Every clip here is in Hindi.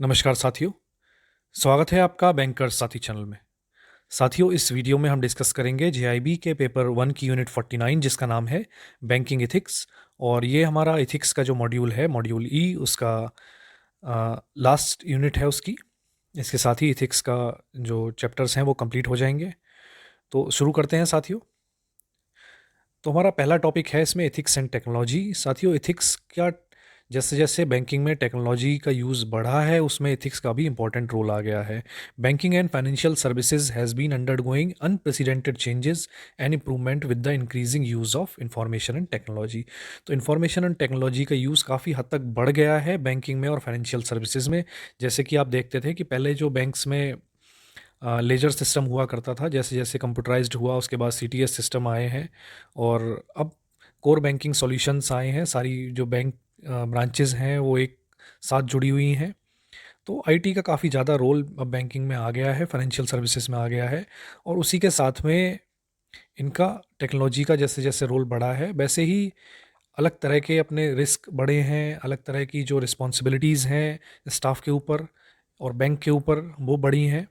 नमस्कार साथियों, स्वागत है आपका बैंकर्स साथी चैनल में। साथियों, इस वीडियो में हम डिस्कस करेंगे जेआईबी के पेपर 1 की यूनिट 49 जिसका नाम है बैंकिंग एथिक्स। और ये हमारा एथिक्स का जो मॉड्यूल है, मॉड्यूल ई, उसका लास्ट यूनिट है उसकी। इसके साथ ही एथिक्स का जो चैप्टर्स हैं वो कंप्लीट हो जाएंगे। तो शुरू करते हैं साथियों। तो हमारा पहला टॉपिक है इसमें एथिक्स एंड टेक्नोलॉजी। साथियों, एथिक्स क्या, जैसे जैसे बैंकिंग में टेक्नोलॉजी का यूज़ बढ़ा है उसमें एथिक्स का भी इंपॉर्टेंट रोल आ गया है। Banking and financial services has been undergoing unprecedented changes and improvement with the increasing use of information and technology. तो इंफॉर्मेशन एंड टेक्नोलॉजी का यूज़ काफ़ी हद तक बढ़ गया है बैंकिंग में और फाइनेंशियल सर्विसेज में। जैसे कि आप देखते थे कि पहले जो बैंक्स में लेजर सिस्टम हुआ करता था, जैसे जैसे कंप्यूटराइज्ड हुआ उसके बाद सीटीएस सिस्टम आए हैं और अब कोर बैंकिंग सॉल्यूशंस आए हैं। सारी जो बैंक ब्रांचेस हैं वो एक साथ जुड़ी हुई हैं। तो आईटी का काफ़ी ज़्यादा रोल अब बैंकिंग में आ गया है, फाइनेंशियल सर्विसेज में आ गया है। और उसी के साथ में इनका टेक्नोलॉजी का जैसे जैसे रोल बढ़ा है वैसे ही अलग तरह के अपने रिस्क बढ़े हैं, अलग तरह की जो रिस्पॉन्सिबिलिटीज़ हैं स्टाफ के ऊपर और बैंक के ऊपर वो बढ़ी हैं,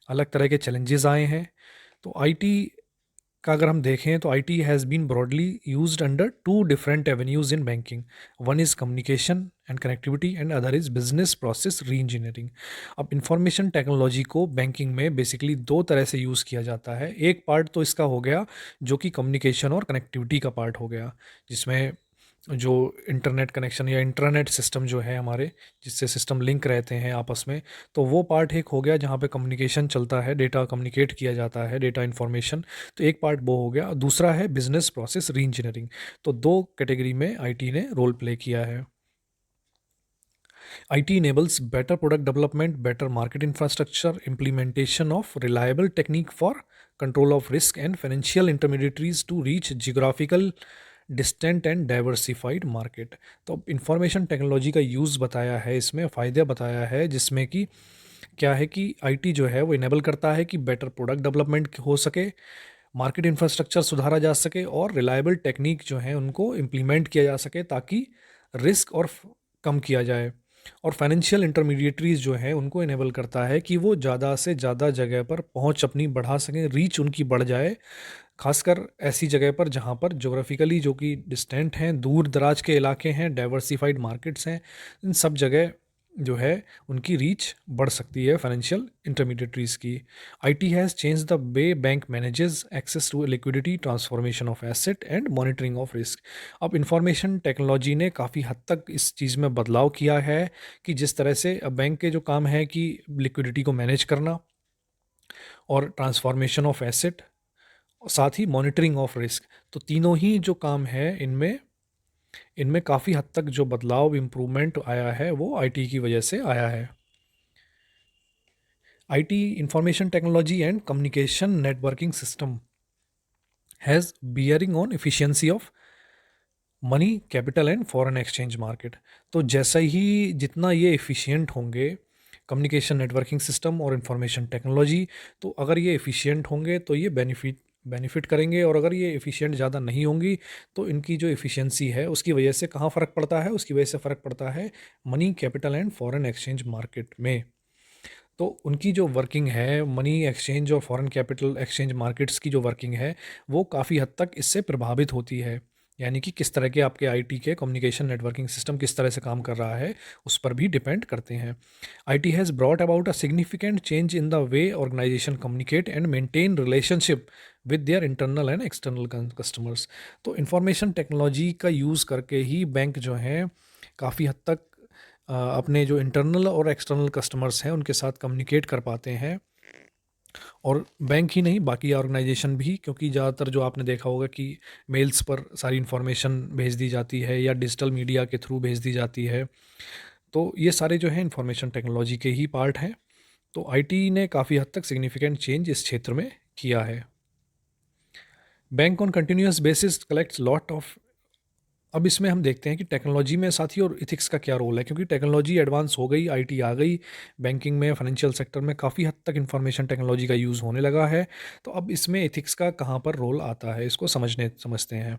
अलग तरह के चैलेंजेस आए हैं। तो आईटी का अगर हम देखें तो IT has been broadly used under two different avenues in banking. One is communication and connectivity and other is business process reengineering. अब इंफॉर्मेशन टेक्नोलॉजी को बैंकिंग में बेसिकली दो तरह से यूज़ किया जाता है। एक पार्ट तो इसका हो गया जो कि कम्युनिकेशन और कनेक्टिविटी का पार्ट हो गया, जिसमें जो इंटरनेट कनेक्शन या इंटरनेट सिस्टम जो है हमारे, जिससे सिस्टम लिंक रहते हैं आपस में, तो वो पार्ट एक हो गया जहाँ पे कम्युनिकेशन चलता है, डेटा कम्युनिकेट किया जाता है, डेटा इन्फॉर्मेशन। तो एक पार्ट वो हो गया। दूसरा है बिजनेस प्रोसेस री इंजीनियरिंग। तो दो कैटेगरी में आईटी ने रोल प्ले किया है। IT enables better product development, better market infrastructure, implementation of reliable technique for control of risk and financial intermediaries to reach geographical distant and diversified market. तो अब इंफॉर्मेशन टेक्नोलॉजी का यूज़ बताया है, इसमें फ़ायदे बताया है, जिसमें कि क्या है कि आईटी जो है वो इनेबल करता है कि बेटर प्रोडक्ट डेवलपमेंट हो सके, मार्केट इंफ्रास्ट्रक्चर सुधारा जा सके और रिलायबल टेक्निक जो है उनको इम्प्लीमेंट किया जा सके ताकि रिस्क और कम किया जाए। और फाइनेंशियल इंटरमीडिएटरीज जो हैं उनको इनेबल करता है कि वो ज़्यादा से ज़्यादा जगह पर पहुंच अपनी बढ़ा सकें, रीच उनकी बढ़ जाए, खासकर ऐसी जगह पर जहां पर जोग्राफिकली जो कि डिस्टेंट हैं, दूर दराज के इलाके हैं, डाइवर्सिफाइड मार्केट्स हैं, इन सब जगह जो है उनकी रीच बढ़ सकती है फाइनेंशियल इंटरमीडिएटरीज की। IT has change the way bank manages access to liquidity, transformation of asset and monitoring of risk. अब इंफॉर्मेशन टेक्नोलॉजी ने काफ़ी हद तक इस चीज़ में बदलाव किया है कि जिस तरह से अब बैंक के जो काम है कि लिक्विडिटी को मैनेज करना और ट्रांसफॉर्मेशन ऑफ एसेट, साथ ही मॉनिटरिंग ऑफ रिस्क, तो तीनों ही जो काम है इनमें इनमें काफ़ी हद तक जो बदलाव इम्प्रूवमेंट आया है वो आईटी की वजह से आया है। IT information technology and communication networking system has bearing on efficiency of money, capital and foreign exchange market. तो जैसा ही जितना ये एफिशिएंट होंगे कम्युनिकेशन नेटवर्किंग सिस्टम और इंफॉर्मेशन टेक्नोलॉजी, तो अगर ये एफिशिएंट होंगे तो ये बेनिफिट करेंगे, और अगर ये एफिशिएंट ज़्यादा नहीं होंगी तो इनकी जो एफिशिएंसी है उसकी वजह से कहाँ फ़र्क पड़ता है, उसकी वजह से फ़र्क पड़ता है money, capital and foreign exchange market में। तो उनकी जो वर्किंग है मनी एक्सचेंज और फॉरेन कैपिटल एक्सचेंज मार्केट्स की जो वर्किंग है वो काफ़ी हद तक इससे प्रभावित होती है। यानी कि किस तरह के आपके आईटी के कम्युनिकेशन नेटवर्किंग सिस्टम किस तरह से काम कर रहा है उस पर भी डिपेंड करते हैं। IT has brought about a significant change in the way organisation communicate and maintain relationship with their internal and external customers. तो इंफॉर्मेशन टेक्नोलॉजी का यूज़ करके ही बैंक जो हैं काफ़ी हद तक अपने जो इंटरनल और एक्सटर्नल कस्टमर्स हैं उनके साथ कम्युनिकेट कर पाते हैं। और बैंक ही नहीं, बाकी ऑर्गेनाइजेशन भी, क्योंकि ज़्यादातर जो आपने देखा होगा कि मेल्स पर सारी इन्फॉर्मेशन भेज दी जाती है या डिजिटल मीडिया के थ्रू भेज दी जाती है। तो ये सारे जो हैं इंफॉर्मेशन टेक्नोलॉजी के ही पार्ट हैं। तो आईटी ने काफ़ी हद तक सिग्निफिकेंट चेंज इस क्षेत्र में किया है। Bank on continuous basis collects lot of. अब इसमें हम देखते हैं कि टेक्नोलॉजी में साथी और इथिक्स का क्या रोल है, क्योंकि टेक्नोलॉजी एडवांस हो गई, आईटी आ गई, बैंकिंग में, फाइनेंशियल सेक्टर में काफ़ी हद तक इंफॉर्मेशन टेक्नोलॉजी का यूज़ होने लगा है। तो अब इसमें इथिक्स का कहाँ पर रोल आता है, इसको समझते हैं।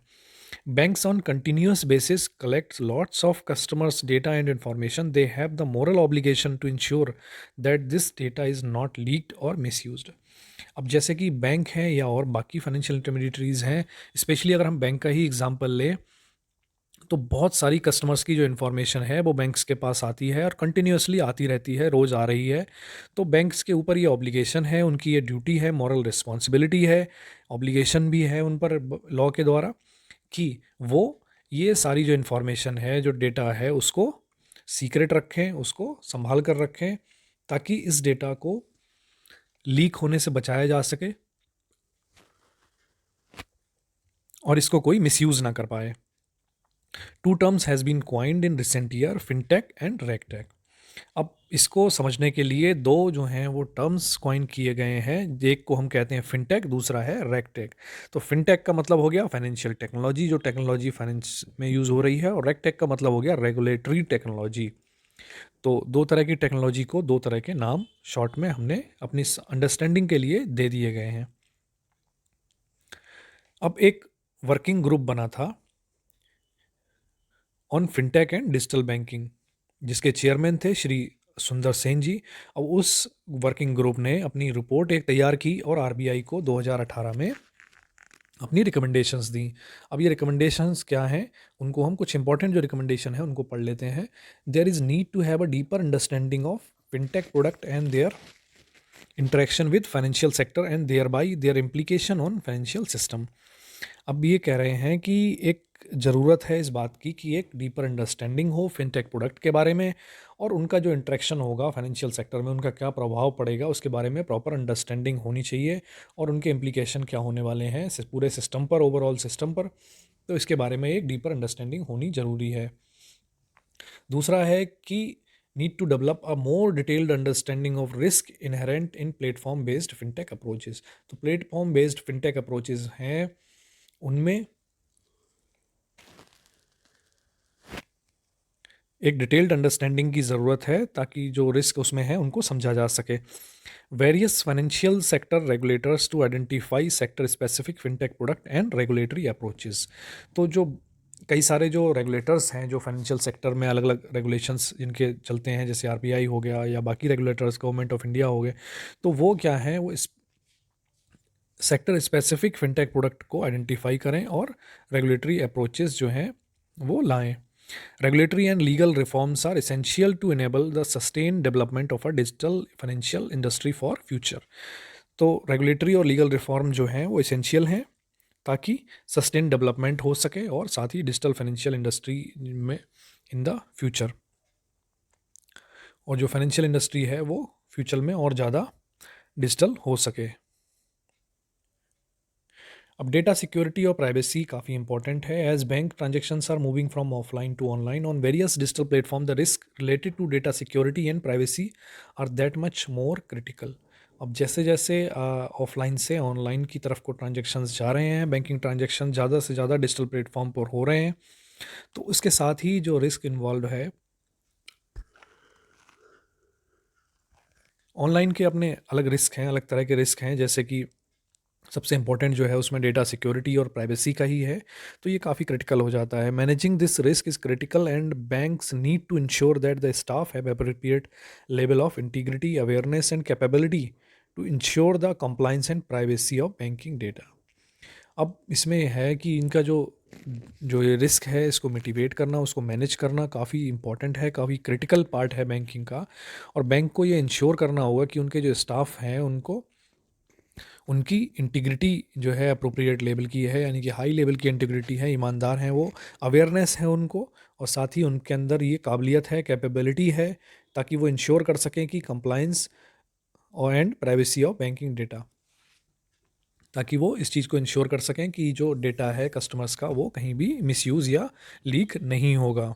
Banks on continuous basis collect lots of customers' data and information. They have the moral obligation to ensure that this data is not leaked or misused. अब जैसे कि बैंक हैं या और बाकी फाइनेंशियल इंटरमीडिएटरीज हैं, स्पेशली अगर हम बैंक का ही एग्जांपल लें, तो बहुत सारी कस्टमर्स की जो इन्फॉर्मेशन है वो बैंक्स के पास आती है और कंटिन्यूसली आती रहती है, रोज़ आ रही है। तो बैंक्स के ऊपर ये ऑब्लिगेशन है, उनकी ये ड्यूटी है, मॉरल रिस्पॉन्सिबिलिटी है, ऑब्लिगेशन भी है उन पर लॉ के द्वारा कि वो ये सारी जो इन्फॉर्मेशन है, जो डेटा है, उसको सीक्रेट रखें, उसको संभाल कर रखें, ताकि इस डेटा को लीक होने से बचाया जा सके और इसको कोई मिसयूज़ ना कर पाए। Two terms has been coined in recent year, fintech and regtech. अब इसको समझने के लिए दो जो हैं वो टर्म्स क्वाइन किए गए हैं। एक को हम कहते हैं फिनटेक, दूसरा है रेगटेक। तो फिनटेक का मतलब हो गया फाइनेंशियल टेक्नोलॉजी, जो टेक्नोलॉजी फाइनेंस में यूज़ हो रही है, और रेगटेक का मतलब हो गया रेगुलेटरी टेक्नोलॉजी। तो दो तरह की टेक्नोलॉजी को दो तरह के नाम शॉर्ट में हमने अपनी अंडरस्टैंडिंग के लिए दे दिए गए हैं। अब एक वर्किंग ग्रुप बना था on fintech and digital banking, जिसके चेयरमैन थे श्री सुंदर सेन जी। अब उस वर्किंग ग्रुप ने अपनी रिपोर्ट एक तैयार की और आरबीआई को 2018 में अपनी रिकमेंडेशंस दी। अब ये रिकमेंडेशंस क्या हैं, उनको हम कुछ इंपॉर्टेंट जो रिकमेंडेशन है उनको पढ़ लेते हैं। There is need to have a deeper understanding of fintech product and their interaction with financial sector and thereby their implication on financial system. अब ये कह रहे हैं कि एक ज़रूरत है इस बात की कि एक डीपर अंडरस्टैंडिंग हो फिनटेक प्रोडक्ट के बारे में, और उनका जो इंटरेक्शन होगा फाइनेंशियल सेक्टर में, उनका क्या प्रभाव पड़ेगा उसके बारे में प्रॉपर अंडरस्टैंडिंग होनी चाहिए, और उनके इम्प्लीकेशन क्या होने वाले हैं पूरे सिस्टम पर, ओवरऑल सिस्टम पर। तो इसके बारे में एक डीपर अंडरस्टैंडिंग होनी ज़रूरी है। दूसरा है कि need to develop a more detailed understanding of risk inherent in platform based fintech approaches. तो प्लेटफॉर्म बेस्ड फिनटेक अप्रोचेस हैं, उनमें एक डिटेल्ड अंडरस्टैंडिंग की ज़रूरत है ताकि जो रिस्क उसमें है उनको समझा जा सके। Various financial sector regulators to identify sector specific fintech product and regulatory approaches. तो जो कई सारे जो रेगुलेटर्स हैं जो फाइनेंशियल सेक्टर में अलग अलग रेगुलेशंस जिनके चलते हैं, जैसे आरबीआई हो गया या बाकी रेगुलेटर्स गवर्नमेंट ऑफ इंडिया हो गए, तो वो क्या है, वो इस सेक्टर स्पेसिफिक फिनटेक प्रोडक्ट को आइडेंटिफाई करें और रेगुलेटरी अप्रोचेस जो हैं वो लाएं। Regulatory and legal reforms are essential to enable the sustained development of a digital financial industry for future. तो रेगुलेटरी और लीगल रिफॉर्म जो हैं वो इसेंशियल हैं ताकि सस्टेन डेवलपमेंट हो सके और साथ ही डिजिटल फाइनेंशियल इंडस्ट्री में इन द फ्यूचर, और जो फाइनेंशियल इंडस्ट्री है वो फ्यूचर में और ज़्यादा डिजिटल हो सके। अब डेटा सिक्योरिटी और प्राइवेसी काफ़ी इंपॉर्टेंट है। As bank transactions are moving from offline to online on various digital platform, the risk related to data security and privacy are that much more critical. अब जैसे जैसे ऑफलाइन से ऑनलाइन की तरफ को ट्रांजेक्शन्स जा रहे हैं, बैंकिंग ट्रांजेक्शन ज़्यादा से ज़्यादा डिजिटल प्लेटफॉर्म पर हो रहे हैं, तो उसके साथ ही जो रिस्क इन्वॉल्व है, ऑनलाइन के अपने अलग रिस्क हैं, अलग तरह के रिस्क हैं, जैसे कि सबसे इंपॉर्टेंट जो है उसमें डेटा सिक्योरिटी और प्राइवेसी का ही है, तो ये काफ़ी क्रिटिकल हो जाता है। Managing this risk is critical and banks need to ensure that the staff have appropriate level of integrity, awareness and capability to ensure the compliance and privacy of banking data. अब इसमें है कि इनका जो जो ये रिस्क है इसको मिटिगेट करना, उसको मैनेज करना काफ़ी इंपॉर्टेंट है, काफ़ी क्रिटिकल पार्ट है बैंकिंग का, और बैंक को ये इंश्योर करना होगा कि उनके जो स्टाफ हैं उनको उनकी इंटीग्रिटी जो है अप्रोप्रिएट लेवल की है, यानी कि हाई लेवल की इंटीग्रिटी है, ईमानदार हैं वो, अवेयरनेस है उनको, और साथ ही उनके अंदर ये काबिलियत है, कैपेबिलिटी है, ताकि वो इंश्योर कर सकें कि कंप्लाइंस और and privacy of banking data, ताकि वो इस चीज़ को इंश्योर कर सकें कि जो डेटा है कस्टमर्स का वो कहीं भी मिसयूज़ या लीक नहीं होगा।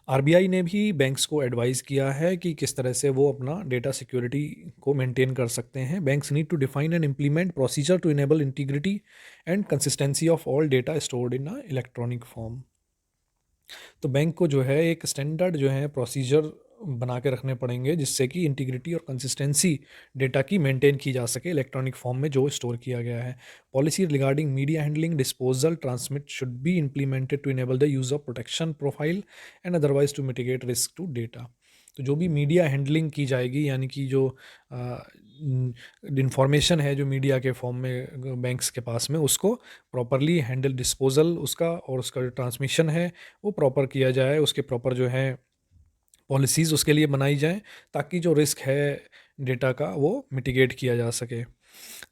आरबीआई ने भी बैंक्स को एडवाइस किया है कि किस तरह से वो अपना डेटा सिक्योरिटी को मेंटेन कर सकते हैं। Banks need to define and implement procedure to enable integrity and consistency of all data stored in a electronic form. तो बैंक को जो है एक स्टैंडर्ड जो है प्रोसीजर बना के रखने पड़ेंगे जिससे कि इंटीग्रिटी और कंसिस्टेंसी डेटा की मेंटेन की जा सके इलेक्ट्रॉनिक फॉर्म में जो स्टोर किया गया है। Policy regarding media handling, disposal, transmit should be implemented to enable the use of protection profile and otherwise to mitigate risk to data. तो जो भी मीडिया हैंडलिंग की जाएगी, यानी कि जो इंफॉर्मेशन है जो मीडिया के फॉर्म में बैंक्स के पास में, उसको प्रॉपरली हैंडल, डिस्पोजल उसका और उसका जो ट्रांसमिशन है वो प्रॉपर किया जाए, उसके प्रॉपर जो है पॉलिसीज़ उसके लिए बनाई जाएँ ताकि जो रिस्क है डेटा का वो मिटिगेट किया जा सके।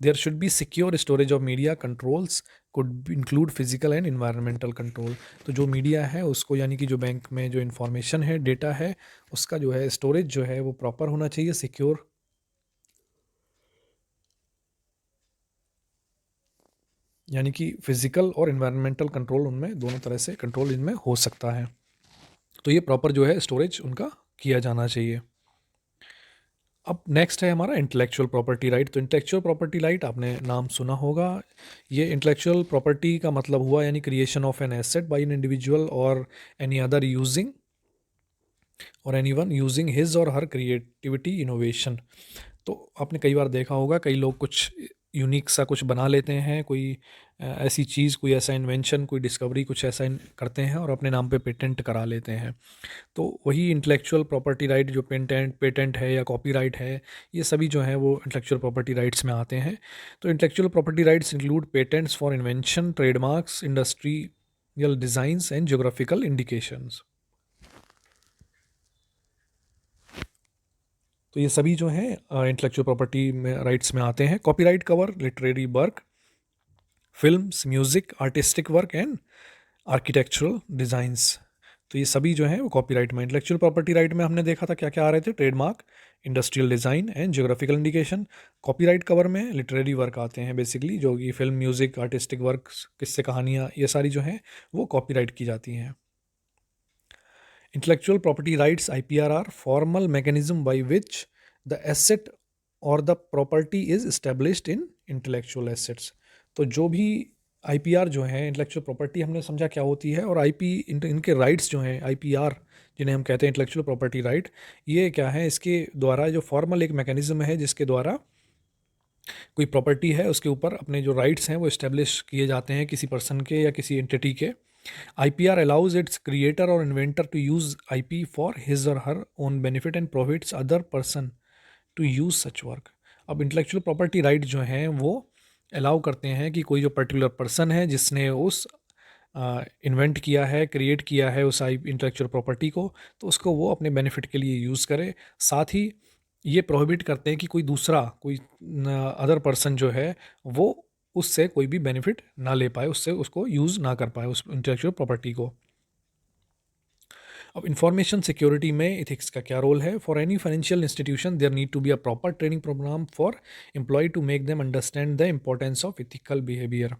There should be secure storage of media, controls could include physical and environmental control. तो जो मीडिया है उसको, यानी कि जो बैंक में जो इन्फॉर्मेशन है, डेटा है, उसका जो है स्टोरेज जो है वो प्रॉपर होना चाहिए, सिक्योर, यानी कि फिजिकल और इन्वायरमेंटल कंट्रोल, उनमें दोनों तरह से कंट्रोल इनमें हो सकता है। तो ये प्रॉपर जो है स्टोरेज उनका किया जाना चाहिए। अब नेक्स्ट है हमारा इंटेलेक्चुअल प्रॉपर्टी राइट। तो इंटेलेक्चुअल प्रॉपर्टी राइट आपने नाम सुना होगा। ये इंटेलेक्चुअल प्रॉपर्टी का मतलब हुआ यानी creation of an asset by an individual or any other using or anyone using his or her creativity, innovation. तो आपने कई बार देखा होगा, कई लोग कुछ यूनिक सा कुछ बना लेते हैं, कोई ऐसी चीज़, कोई ऐसा इन्वेंशन, कोई डिस्कवरी, कुछ ऐसा करते हैं और अपने नाम पे पेटेंट करा लेते हैं। तो वही इंटेलेक्चुअल प्रॉपर्टी राइट, जो पेटेंट है या कॉपीराइट है, ये सभी जो है वो इंटेलेक्चुअल प्रॉपर्टी राइट्स में आते हैं। तो intellectual property rights include patents for invention, trademarks, industrial designs and geographical indications. तो ये सभी जो हैं इंटेलेक्चुअल प्रॉपर्टी में राइट्स में आते हैं। Copyright cover literary work, films, music, artistic work and architectural designs. तो ये सभी जो है वो कॉपीराइट में। इंटेलेक्चुअल प्रॉपर्टी राइट में हमने देखा था क्या क्या आ रहे थे, trademark, industrial design and geographical indication. Copyright cover में लिटरेरी वर्क आते हैं बेसिकली, जो कि फिल्म, म्यूजिक, आर्टिस्टिक वर्क, किस्से, कहानियाँ, ये सारी जो हैं वो कॉपीराइट की जाती हैं। Intellectual property rights (IPR) are formal mechanism by which the asset or the property is established in intellectual assets। तो जो भी IPR जो है, इंटेलेक्चुअल प्रॉपर्टी, हमने समझा क्या होती है, और इनके राइट्स जो हैं IPR, जिन्हें हम कहते हैं इंटेलेक्चुअल प्रॉपर्टी राइट, ये क्या है, इसके द्वारा जो फॉर्मल एक मैकेनिज्म है जिसके द्वारा कोई प्रॉपर्टी है उसके ऊपर अपने जो राइट्स हैं वो इस्टेब्लिश किए जाते हैं किसी पर्सन के या किसी एंटिटी के। IPR allows its creator or inventor to use IP for his or her own benefit and prohibits other person to use such work। अब इंटेलेक्चुअल प्रॉपर्टी राइट जो हैं वो अलाउ करते हैं कि कोई जो पर्टिकुलर पर्सन है जिसने उस इन्वेंट किया है, क्रिएट किया है उस इंटेलेक्चुअल प्रॉपर्टी को, तो उसको वो अपने बेनिफिट के लिए यूज़ करे। साथ ही ये प्रोहिबिट करते हैं कि कोई दूसरा, कोई अदर पर्सन जो है वो उससे कोई भी बेनिफिट ना ले पाए, उससे उसको यूज़ ना कर पाए उस इंटेलेक्चुअल प्रॉपर्टी को। अब इंफॉर्मेशन सिक्योरिटी में इथिक्स का क्या रोल है। For any financial institution there need to be a proper training programme for employee to make them understand the importance of ethical behaviour.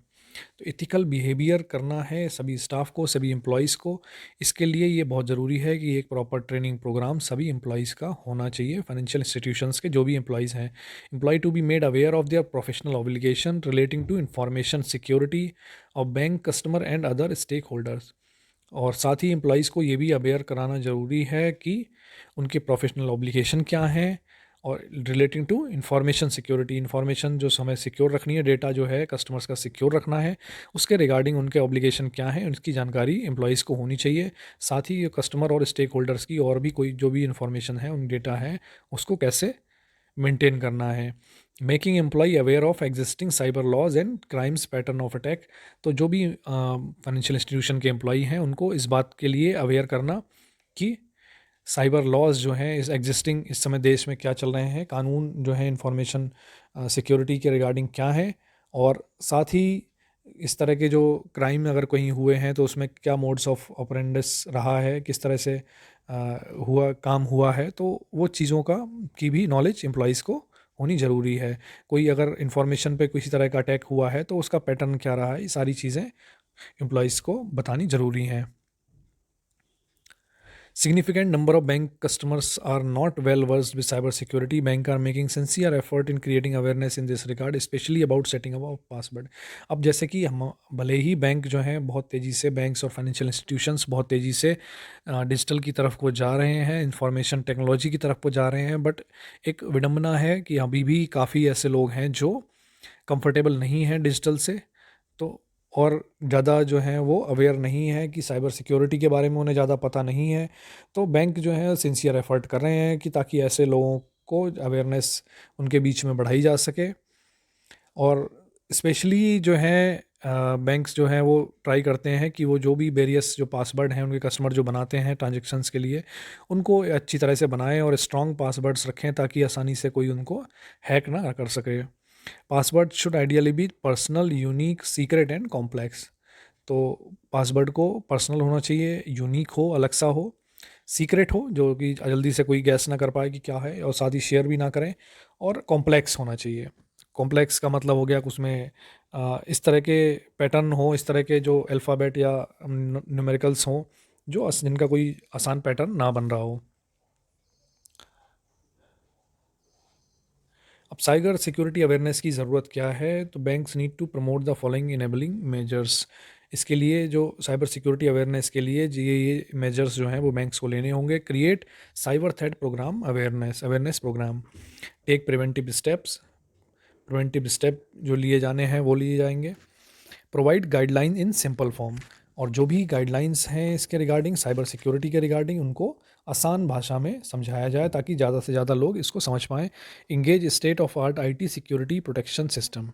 तो इथिकल बिहेवियर करना है सभी स्टाफ को, सभी एम्प्लॉयज़ को। इसके लिए ये बहुत ज़रूरी है कि एक प्रॉपर ट्रेनिंग प्रोग्राम सभी एम्प्लॉयज़ का होना चाहिए, फाइनेंशियल इंस्टीट्यूशंस के जो भी एम्प्लॉयज़ हैं। Employee to be made aware of their professional obligation relating to information security of bank, customer and other stakeholders. और साथ ही एम्प्लॉयज़ को ये भी अवेयर कराना ज़रूरी है कि उनके प्रोफेशनल ऑब्लिगेशन क्या हैं, और relating to information security, information जो हमें सिक्योर रखनी है, डेटा जो है कस्टमर्स का सिक्योर रखना है, उसके रिगार्डिंग उनके ऑब्लिगेशन क्या हैं, उसकी जानकारी एम्प्लॉयज़ को होनी चाहिए। साथ ही कस्टमर और स्टेक होल्डर्स की और भी कोई जो भी इंफॉर्मेशन है, उन डेटा है, उसको कैसे मेंटेन करना है। Making employee aware of existing cyber laws and crimes pattern of attack. तो जो भी फाइनेंशियल इंस्टीट्यूशन के एम्प्लॉय हैं उनको इस बात के लिए अवेयर करना कि साइबर लॉज जो हैं इस एग्जिस्टिंग इस समय देश में क्या चल रहे हैं, कानून जो है इंफॉर्मेशन सिक्योरिटी के रिगार्डिंग क्या है, और साथ ही इस तरह के जो क्राइम अगर कहीं हुए हैं तो उसमें क्या मोड्स ऑफ ऑपरेंडस रहा है, किस तरह से काम हुआ है, तो वो चीज़ों का की भी नॉलेज एम्प्लॉयज़ को होनी ज़रूरी है। कोई अगर इंफॉर्मेशन पे किसी तरह का अटैक हुआ है तो उसका पैटर्न क्या रहा है, ये सारी चीज़ें एम्प्लॉयज़ को बतानी ज़रूरी हैं। Significant number of bank customers are not well versed with cyber security. Bank are making sincere effort in creating awareness in this regard, especially about setting up a password. अब जैसे कि हम भले ही बैंक जो हैं बहुत तेज़ी से, बैंक्स और फाइनेंशियल इंस्टीट्यूशंस बहुत तेज़ी से डिजिटल की तरफ को जा रहे हैं, इंफॉर्मेशन टेक्नोलॉजी की तरफ को जा रहे हैं, बट एक विडंबना है कि अभी भी काफ़ी ऐसे लोग हैं जो कंफर्टेबल नहीं हैं डिजिटल से, तो और ज़्यादा जो है वो अवेयर नहीं है कि साइबर सिक्योरिटी के बारे में उन्हें ज़्यादा पता नहीं है। तो बैंक जो है सिंसियर एफर्ट कर रहे हैं कि ताकि ऐसे लोगों को अवेयरनेस उनके बीच में बढ़ाई जा सके। और स्पेशली जो है बैंक्स जो हैं वो ट्राई करते हैं कि वो जो भी वेरियस जो पासवर्ड हैं उनके कस्टमर जो बनाते हैं ट्रांजेक्शन्स के लिए, उनको अच्छी तरह से बनाएं और स्ट्रॉन्ग पासवर्ड्स रखें ताकि आसानी से कोई उनको हैक ना कर सके। Password should ideally be personal, unique, secret and complex. तो पासवर्ड को पर्सनल होना चाहिए, यूनिक हो, अलग सा हो, सीक्रेट हो जो कि जल्दी से कोई गैस ना कर पाए कि क्या है, और साथ ही शेयर भी ना करें, और कॉम्प्लेक्स होना चाहिए। कॉम्प्लेक्स का मतलब हो गया कि उसमें इस तरह के पैटर्न हो, इस तरह के जो अल्फ़ाबेट या न्यूमेरिकल्स हों जो जिनका कोई आसान पैटर्न ना बन रहा हो। अब साइबर सिक्योरिटी अवेयरनेस की ज़रूरत क्या है, तो banks need to promote the following enabling measures. इसके लिए जो साइबर सिक्योरिटी अवेयरनेस के लिए ये मेजर्स जो हैं वो बैंक्स को लेने होंगे। Create cyber threat programme awareness programme, take preventive steps, preventive step जो लिए जाने हैं वो लिए जाएंगे। Provide guideline in simple form, और जो भी गाइडलाइंस हैं इसके रिगार्डिंग, साइबर सिक्योरिटी के रिगार्डिंग, उनको आसान भाषा में समझाया जाए ताकि ज़्यादा से ज़्यादा लोग इसको समझ पाएँ। Engage state of art IT security protection system,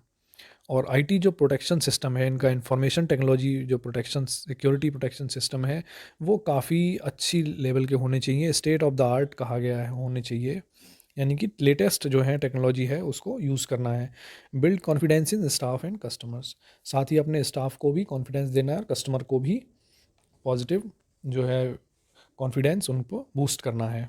और आईटी जो प्रोटेक्शन सिस्टम है इनका, इंफॉर्मेशन टेक्नोलॉजी जो प्रोटेक्शन सिक्योरिटी प्रोटेक्शन सिस्टम है वो काफ़ी अच्छी लेवल के होने चाहिए। स्टेट ऑफ द आर्ट कहा गया है होने चाहिए, यानी कि लेटेस्ट जो है टेक्नोलॉजी है उसको यूज़ करना है। Build confidence in staff and customers, साथ ही अपने स्टाफ को भी कॉन्फिडेंस देना है और कस्टमर को भी पॉजिटिव जो है कॉन्फिडेंस उनको बूस्ट करना है।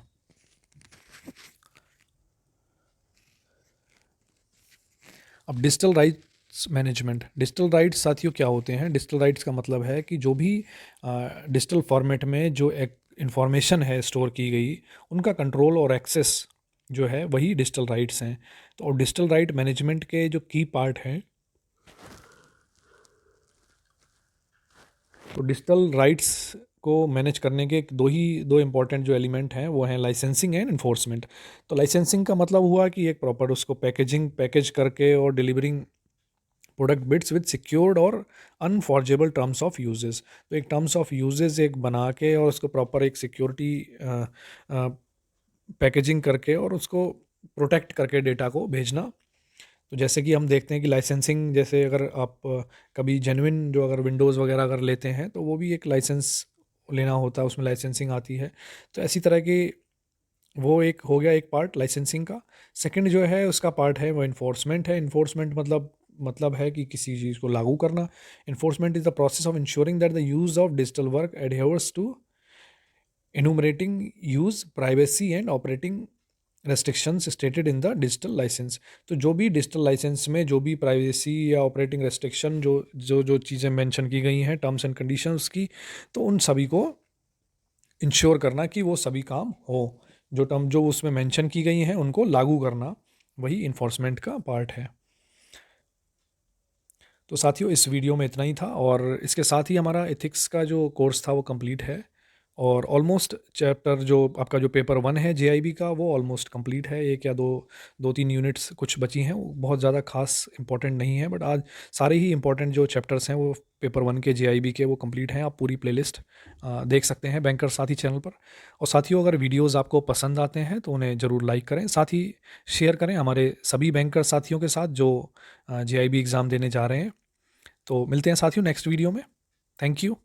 अब digital rights management, digital rights साथियों क्या होते हैं? डिजिटल राइट्स का मतलब है कि जो भी डिजिटल फॉर्मेट में जो एक इंफॉर्मेशन है स्टोर की गई, उनका कंट्रोल और एक्सेस जो है वही डिजिटल राइट्स हैं। तो और डिजिटल राइट मैनेजमेंट के जो की पार्ट हैं, तो डिजिटल राइट्स को मैनेज करने के दो इम्पॉर्टेंट जो एलिमेंट हैं वो हैं लाइसेंसिंग एंड इन्फोर्समेंट। तो लाइसेंसिंग का मतलब हुआ कि एक प्रॉपर उसको पैकेज करके और delivering product bits with secured और अनफॉर्जेबल टर्म्स ऑफ यूजेस। तो एक टर्म्स ऑफ यूजेस एक बना के और उसको प्रॉपर एक सिक्योरिटी पैकेजिंग करके और उसको प्रोटेक्ट करके डेटा को भेजना। तो जैसे कि हम देखते हैं कि लाइसेंसिंग, जैसे अगर आप कभी जेन्युइन जो अगर विंडोज़ वगैरह अगर लेते हैं तो वो भी एक लाइसेंस लेना होता है, उसमें लाइसेंसिंग आती है। तो ऐसी तरह की वो एक हो गया एक पार्ट लाइसेंसिंग का। सेकंड जो है उसका पार्ट है वो इन्फोर्समेंट है। इन्फोर्समेंट मतलब है कि किसी चीज़ को लागू करना। Enforcement is the process of ensuring that the use of digital work adheres to enumerating use, privacy and operating restrictions stated in the digital license। तो जो भी डिजिटल लाइसेंस में जो भी प्राइवेसी या ऑपरेटिंग रेस्ट्रिक्शन जो जो जो चीज़ें मेंशन की गई हैं टर्म्स एंड कंडीशंस की, तो उन सभी को इंश्योर करना कि वो सभी काम हो, जो टर्म जो उसमें मेंशन की गई हैं उनको लागू करना, वही इन्फोर्समेंट का पार्ट है। तो साथियों इस वीडियो में इतना ही था, और इसके साथ ही हमारा एथिक्स का जो कोर्स था वो कंप्लीट है, और ऑलमोस्ट चैप्टर जो आपका जो पेपर 1 है जेआईबी का वो ऑलमोस्ट कंप्लीट है। एक या दो तीन यूनिट्स कुछ बची हैं, वो बहुत ज़्यादा खास इंपॉर्टेंट नहीं है, बट आज सारे ही इंपॉर्टेंट जो चैप्टर्स हैं वो पेपर 1 के जेआईबी के वो कंप्लीट हैं। आप पूरी प्लेलिस्ट देख सकते हैं बैंकर साथी चैनल पर। और साथियों अगर वीडियोज़ आपको पसंद आते हैं तो उन्हें ज़रूर लाइक करें, साथ ही शेयर करें हमारे सभी बैंकर साथियों के साथ जो जेआईबी एग्ज़ाम देने जा रहे हैं। तो मिलते हैं साथियों नेक्स्ट वीडियो में। Thank you.